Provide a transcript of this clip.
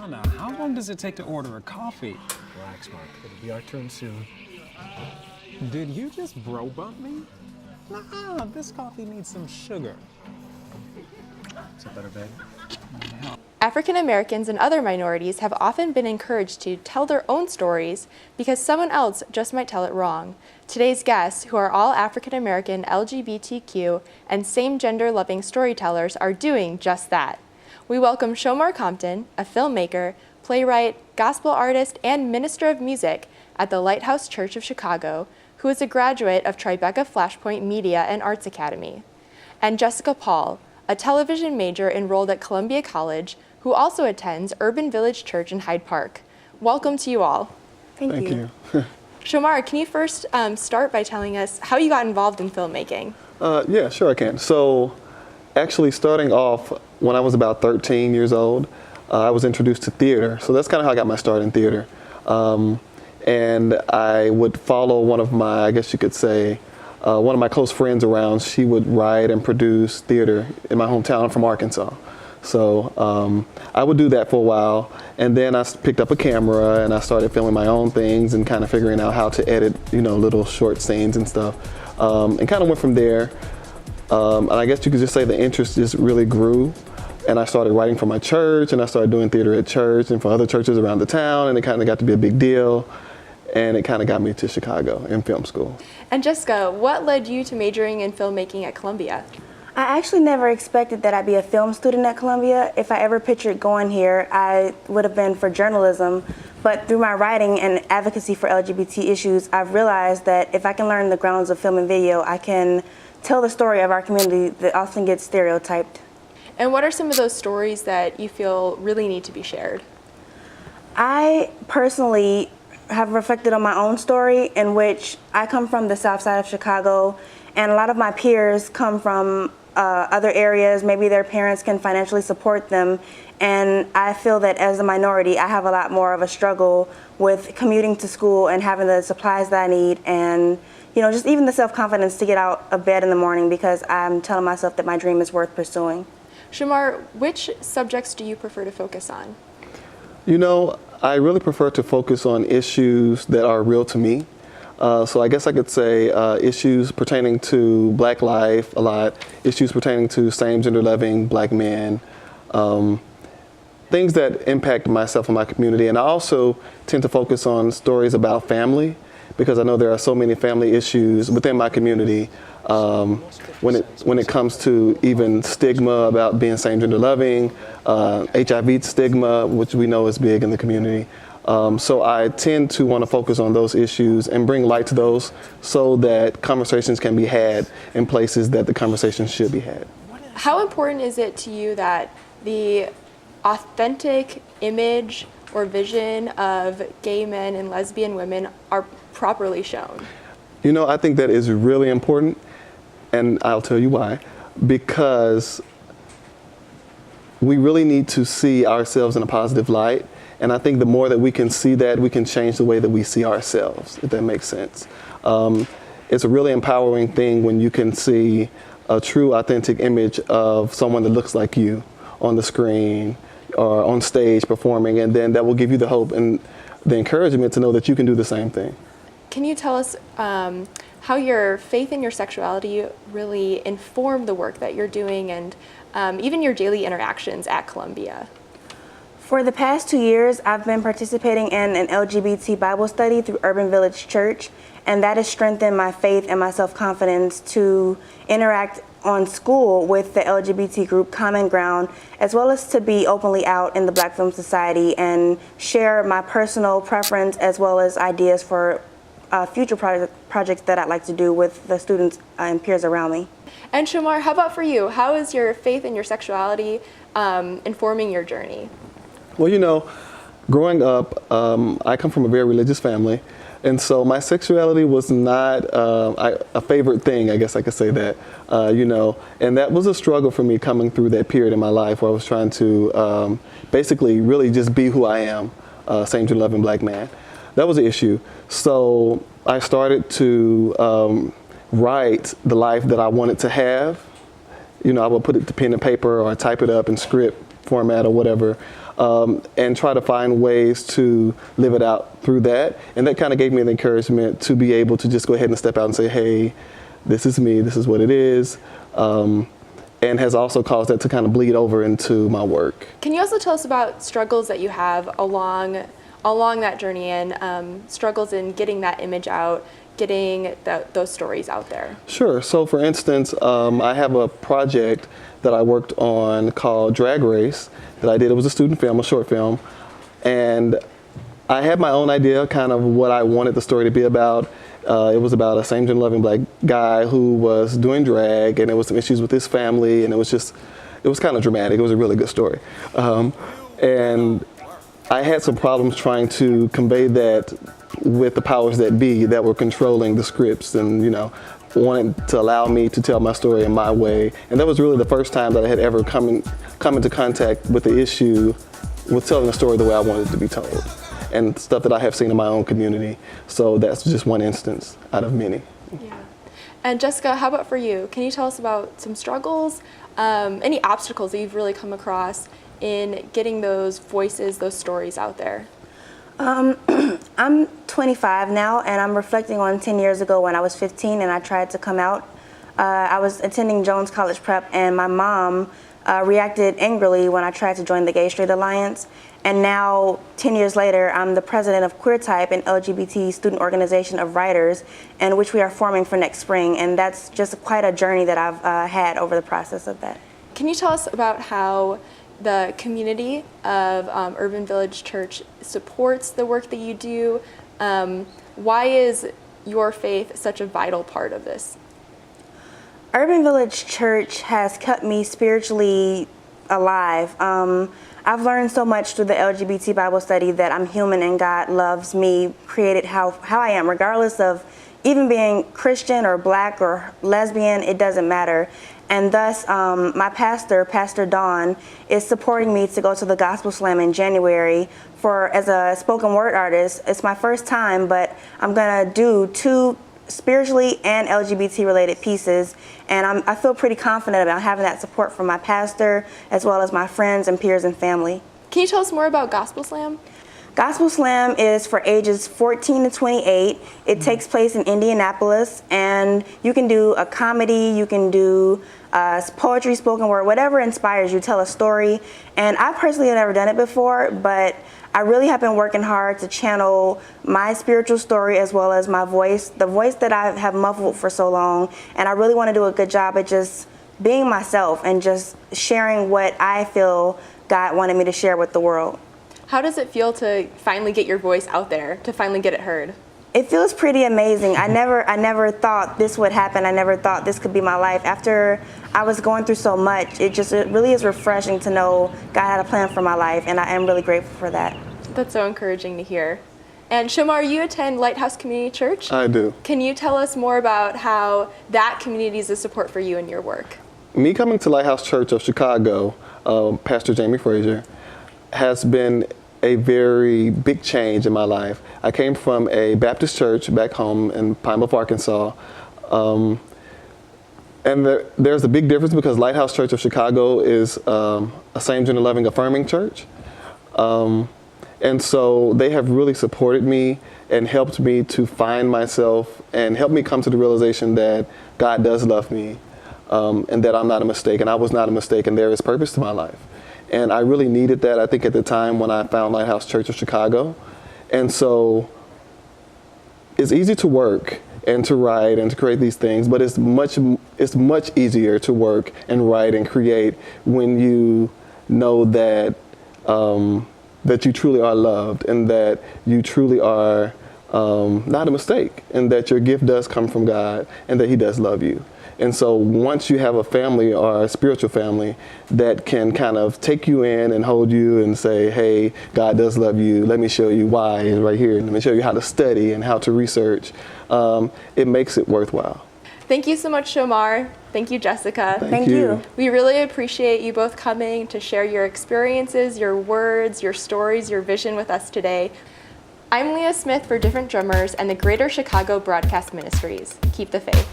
Anna, how long does it take to order a coffee? Relax, Mark. It'll be our turn soon. Did you just bro bump me? Nah, this coffee needs some sugar. Is that better, babe? African Americans and other minorities have often been encouraged to tell their own stories because someone else just might tell it wrong. Today's guests, who are all African American, LGBTQ, and same-gender loving storytellers, are doing just that. We welcome Shomar Compton, a filmmaker, playwright, gospel artist, and minister of music at the Lighthouse Church of Chicago, who is a graduate of Tribeca Flashpoint Media and Arts Academy, and Jessica Paul, a television major enrolled at Columbia College, who also attends Urban Village Church in Hyde Park. Welcome to you all. Thank you. Shomar, can you first start by telling us how you got involved in filmmaking? Yeah, sure I can. So actually starting off when I was about 13 years old, I was introduced to theater. So that's kind of how I got my start in theater. And I would follow one of my, I guess you could say, one of my close friends around. She would write and produce theater in my hometown from Arkansas. So I would do that for a while, and then I picked up a camera and I started filming my own things and kind of figuring out how to edit, you know, little short scenes and stuff, and kind of went from there. And I guess you could just say the interest just really grew, and I started writing for my church, and I started doing theater at church and for other churches around the town, and it kind of got to be a big deal, and it kind of got me to Chicago in film school. And Jessica, what led you to majoring in filmmaking at Columbia? I actually never expected that I'd be a film student at Columbia. If I ever pictured going here, I would have been for journalism. But through my writing and advocacy for LGBT issues, I've realized that if I can learn the grounds of film and video, I can tell the story of our community that often gets stereotyped. And what are some of those stories that you feel really need to be shared? I personally have reflected on my own story, in which I come from the south side of Chicago, and a lot of my peers come from other areas. Maybe their parents can financially support them, and I feel that as a minority I have a lot more of a struggle with commuting to school and having the supplies that I need, and you know, just even the self-confidence to get out of bed in the morning because I'm telling myself that my dream is worth pursuing. Shomar, which subjects do you prefer to focus on? You know, I really prefer to focus on issues that are real to me. So I guess I could say issues pertaining to Black life a lot, issues pertaining to same-gender loving Black men, things that impact myself and my community. And I also tend to focus on stories about family, because I know there are so many family issues within my community when it comes to even stigma about being same-gender loving, HIV stigma, which we know is big in the community. So I tend to want to focus on those issues and bring light to those so that conversations can be had in places that the conversations should be had. How important is it to you that the authentic image or vision of gay men and lesbian women are properly shown? You know, I think that is really important, and I'll tell you why. Because we really need to see ourselves in a positive light. And I think the more that we can see that, we can change the way that we see ourselves, if that makes sense. It's a really empowering thing when you can see a true, authentic image of someone that looks like you on the screen or on stage performing, and then that will give you the hope and the encouragement to know that you can do the same thing. Can you tell us how your faith and your sexuality really inform the work that you're doing and even your daily interactions at Columbia? For the past 2 years, I've been participating in an LGBT Bible study through Urban Village Church, and that has strengthened my faith and my self-confidence to interact on school with the LGBT group Common Ground, as well as to be openly out in the Black Film Society and share my personal preference as well as ideas for future projects that I'd like to do with the students and peers around me. And Shomar, how about for you? How is your faith and your sexuality informing your journey? Well, you know, growing up, I come from a very religious family, and so my sexuality was not a favorite thing, I guess I could say that, you know, and that was a struggle for me coming through that period in my life where I was trying to basically really just be who I am, same-gender loving Black man. That was an issue. So I started to write the life that I wanted to have. You know, I would put it to pen and paper or type it up in script format or whatever, and try to find ways to live it out through that. And that kind of gave me the encouragement to be able to just go ahead and step out and say, hey, this is me, this is what it is. And has also caused that to kind of bleed over into my work. Can you also tell us about struggles that you have along that journey and struggles in getting that image out, getting those stories out there? Sure. So for instance, I have a project that I worked on called Drag Race that I did. It was a student film, a short film. And I had my own idea kind of what I wanted the story to be about. It was about a same-gender loving black guy who was doing drag, and there was some issues with his family, and it was kind of dramatic. It was a really good story. And I had some problems trying to convey that with the powers that be that were controlling the scripts and, wanted to allow me to tell my story in my way. And that was really the first time that I had ever come into contact with the issue with telling the story the way I wanted it to be told, and stuff that I have seen in my own community. So that's just one instance out of many. Yeah. And Jessica, how about for you? Can you tell us about some struggles, any obstacles that you've really come across in getting those voices, those stories out there? I'm 25 now, and I'm reflecting on 10 years ago when I was 15 and I tried to come out. I was attending Jones College Prep, and my mom reacted angrily when I tried to join the Gay Straight Alliance. And now, 10 years later, I'm the president of Queer Type, an LGBT student organization of writers, in which we are forming for next spring. And that's just quite a journey that I've had over the process of that. Can you tell us about how the community of Urban Village Church supports the work that you do? Why is your faith such a vital part of this? Urban Village Church has kept me spiritually alive. I've learned so much through the LGBT Bible study that I'm human and God loves me, created how I am, regardless of even being Christian or black or lesbian, it doesn't matter. And thus, my pastor, Pastor Dawn, is supporting me to go to the Gospel Slam in January as a spoken word artist. It's my first time, but I'm gonna do 2 spiritually and LGBT related pieces. And I feel pretty confident about having that support from my pastor, as well as my friends and peers and family. Can you tell us more about Gospel Slam? Gospel Slam is for ages 14 to 28. It takes place in Indianapolis, and you can do a comedy, you can do poetry, spoken word, whatever inspires you, tell a story. And I personally have never done it before, but I really have been working hard to channel my spiritual story as well as my voice, the voice that I have muffled for so long. And I really want to do a good job at just being myself and just sharing what I feel God wanted me to share with the world. How does it feel to finally get your voice out there, to finally get it heard? It feels pretty amazing. I never thought this would happen. I never thought this could be my life. After I was going through so much, it really is refreshing to know God had a plan for my life, and I am really grateful for that. That's so encouraging to hear. And Shomar, you attend Lighthouse Community Church? I do. Can you tell us more about how that community is a support for you in your work? Me coming to Lighthouse Church of Chicago, Pastor Jamie Frazier, has been a very big change in my life. I came from a Baptist church back home in Pine Bluff, Arkansas. And there's a big difference because Lighthouse Church of Chicago is a same-gender loving, affirming church. And so they have really supported me and helped me to find myself and helped me come to the realization that God does love me, and that I'm not a mistake, and I was not a mistake, and there is purpose to my life. And I really needed that, I think, at the time when I found Lighthouse Church of Chicago. And so it's easy to work and to write and to create these things, but it's much easier to work and write and create when you know that that you truly are loved and that you truly are not a mistake, and that your gift does come from God and that He does love you. And so once you have a family or a spiritual family that can kind of take you in and hold you and say, hey, God does love you, let me show you why, and right here, let me show you how to study and how to research, it makes it worthwhile. Thank you so much, Shomar. Thank you, Jessica. Thank you. We really appreciate you both coming to share your experiences, your words, your stories, your vision with us today. I'm Leah Smith for Different Drummers and the Greater Chicago Broadcast Ministries. Keep the faith.